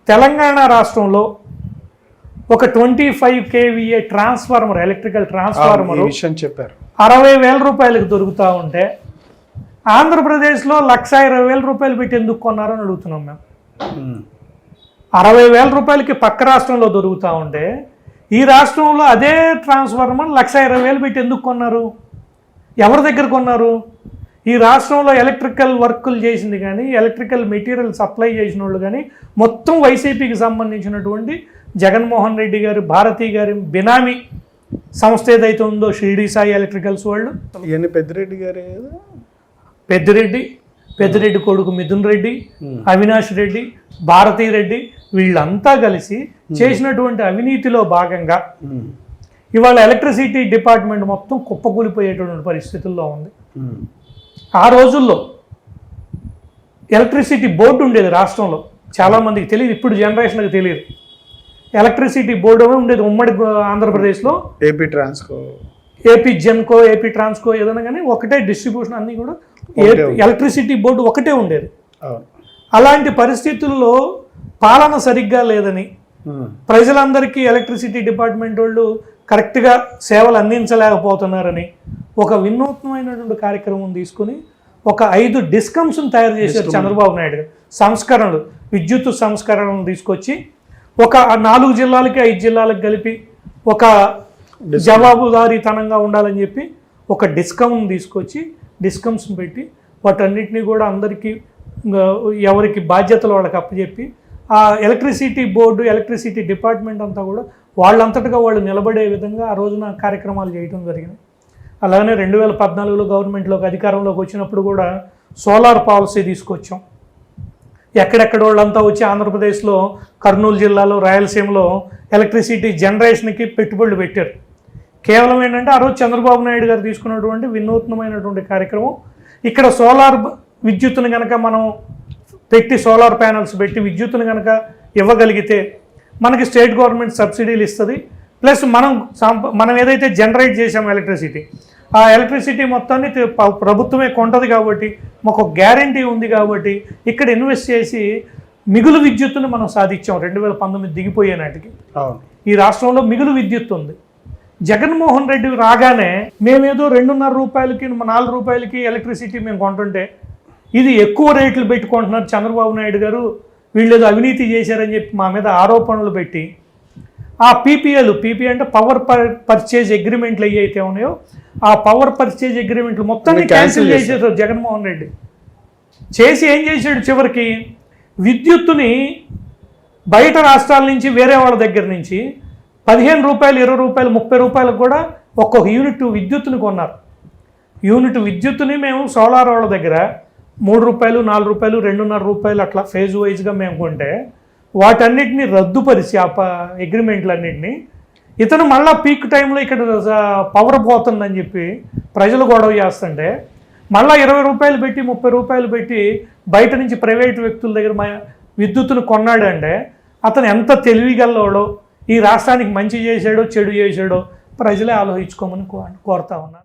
తెలంగాణ రాష్ట్రంలో ఒక 25 kVA transformer, electrical transformer విషయం చెప్పారు, 60,000 రూపాయలకు దొరుకుతూ ఉంటే ఆంధ్రప్రదేశ్లో 1,20,000 రూపాయలు పెట్టి ఎందుకు కొన్నారని అడుగుతున్నాం మేము. 60,000 రూపాయలకి పక్క రాష్ట్రంలో దొరుకుతూ ఉంటే ఈ రాష్ట్రంలో అదే ట్రాన్స్ఫార్మర్ 1,20,000 పెట్టి ఎందుకు కొన్నారు? ఎవరి దగ్గర కొన్నారు? ఈ రాష్ట్రంలో ఎలక్ట్రికల్ వర్కులు చేసింది కానీ, ఎలక్ట్రికల్ మెటీరియల్ సప్లై చేసిన వాళ్ళు కానీ మొత్తం వైసీపీకి సంబంధించినటువంటి జగన్మోహన్ రెడ్డి గారు, భారతీ గారి బినామీ సంస్థ ఏదైతే ఉందో షిరిడి సాయి ఎలక్ట్రికల్స్ వాళ్ళు, పెద్దిరెడ్డి గారు, పెద్దిరెడ్డి కొడుకు మిథున్ రెడ్డి, అవినాష్ రెడ్డి, భారతీ రెడ్డి, వీళ్ళంతా కలిసి చేసినటువంటి అవినీతిలో భాగంగా ఇవాళ ఎలక్ట్రిసిటీ డిపార్ట్మెంట్ మొత్తం కుప్పకూలిపోయేటువంటి పరిస్థితుల్లో ఉంది. ఆ రోజుల్లో ఎలక్ట్రిసిటీ బోర్డు ఉండేది రాష్ట్రంలో, చాలామందికి తెలియదు, ఇప్పుడు జనరేషన్కి తెలియదు. ఎలక్ట్రిసిటీ బోర్డు ఉండేది ఉమ్మడి ఆంధ్రప్రదేశ్లో. ఏపీ జెన్కో, ఏపీ ట్రాన్స్కో ఏదైనా కానీ ఒకటే డిస్ట్రిబ్యూషన్, అన్నీ కూడా ఎలక్ట్రిసిటీ బోర్డు ఒకటే ఉండేది. అలాంటి పరిస్థితుల్లో పాలన సరిగ్గా లేదని, ప్రజలందరికీ ఎలక్ట్రిసిటీ డిపార్ట్మెంట్ వాళ్ళు కరెక్ట్గా సేవలు అందించలేకపోతున్నారని ఒక వినూత్నమైనటువంటి కార్యక్రమం తీసుకుని ఒక 5 డిస్కమ్స్ను తయారు చేశారు చంద్రబాబు నాయుడు గారు. సంస్కరణలు, విద్యుత్ సంస్కరణలు తీసుకొచ్చి ఒక 4 జిల్లాలకి 5 జిల్లాలకు కలిపి ఒక జవాబుదారీతనంగా ఉండాలని చెప్పి ఒక డిస్కమ్ని తీసుకొచ్చి డిస్కమ్స్ని పెట్టి వాటన్నిటినీ కూడా అందరికీ ఎవరికి బాధ్యతలు వాళ్ళకి అప్పచెప్పి ఆ ఎలక్ట్రిసిటీ బోర్డు, ఎలక్ట్రిసిటీ డిపార్ట్మెంట్ అంతా కూడా వాళ్ళంతటగా వాళ్ళు నిలబడే విధంగా ఆ రోజున కార్యక్రమాలు చేయడం జరిగింది. అలానే 2014లో గవర్నమెంట్లోకి అధికారంలోకి వచ్చినప్పుడు కూడా సోలార్ పాలసీ తీసుకొచ్చాం. ఎక్కడెక్కడ వాళ్ళంతా వచ్చి ఆంధ్రప్రదేశ్లో కర్నూలు జిల్లాలో, రాయలసీమలో ఎలక్ట్రిసిటీ జనరేషన్కి పెట్టుబడులు పెట్టారు. కేవలం ఏంటంటే ఆ రోజు చంద్రబాబు నాయుడు గారు తీసుకున్నటువంటి వినూత్నమైనటువంటి కార్యక్రమం, ఇక్కడ సోలార్ విద్యుత్తును కనుక మనం పెట్టి, సోలార్ ప్యానల్స్ పెట్టి విద్యుత్తును కనుక ఇవ్వగలిగితే మనకి స్టేట్ గవర్నమెంట్ సబ్సిడీలు ఇస్తుంది. ప్లస్ మనం ఏదైతే జనరేట్ చేసాం ఎలక్ట్రిసిటీ, ఆ ఎలక్ట్రిసిటీ మొత్తాన్ని ప్రభుత్వమే కొంటది కాబట్టి మాకు గ్యారంటీ ఉంది కాబట్టి ఇక్కడ ఇన్వెస్ట్ చేసి మిగులు విద్యుత్తును మనం సాధించాం. 2019 దిగిపోయే నాటికి ఈ రాష్ట్రంలో మిగులు విద్యుత్ ఉంది. జగన్మోహన్ రెడ్డి రాగానే మేమేదో 2.5 రూపాయలకి 4 రూపాయలకి ఎలక్ట్రిసిటీ మేము కొంటుంటే ఇది ఎక్కువ రేట్లు పెట్టుకుంటున్నారు చంద్రబాబు నాయుడు గారు, వీళ్ళేదో అవినీతి చేశారని చెప్పి మా మీద ఆరోపణలు పెట్టి ఆ పీపీ అంటే పవర్ పర్చేజ్ అగ్రిమెంట్లు ఏవైతే ఉన్నాయో ఆ పవర్ పర్చేజ్ అగ్రిమెంట్లు మొత్తాన్ని క్యాన్సిల్ చేసేసారు జగన్మోహన్ రెడ్డి. చేసి ఏం చేశాడు, చివరికి విద్యుత్తుని బయట రాష్ట్రాల నుంచి వేరే వాళ్ళ దగ్గర నుంచి 15 రూపాయలు, 20 రూపాయలు, 30 రూపాయలకు కూడా ఒక్కొక్క యూనిట్ విద్యుత్తుని కొన్నారు. యూనిట్ విద్యుత్తుని మేము సోలార్ వాళ్ళ దగ్గర 3 రూపాయలు, 4 రూపాయలు, 2.5 రూపాయలు అట్లా ఫేజ్ వైజ్గా మేము కొంటే వాటన్నిటిని రద్దుపరిచి ఆ అగ్రిమెంట్లన్నింటినీ ఇతను మళ్ళీ పీక్ టైంలో ఇక్కడ పవర్ పోతుందని చెప్పి ప్రజలు గొడవ చేస్తుంటే మళ్ళీ 20 రూపాయలు పెట్టి, 30 రూపాయలు పెట్టి బయట నుంచి ప్రైవేట్ వ్యక్తుల దగ్గర విద్యుత్తును కొన్నాడంటే అతను ఎంత తెలివిగలవాడో, ఈ రాష్ట్రానికి మంచి చేశాడో చెడు చేశాడో ప్రజలే ఆలోచించుకోమని కోరుతా ఉన్నాను.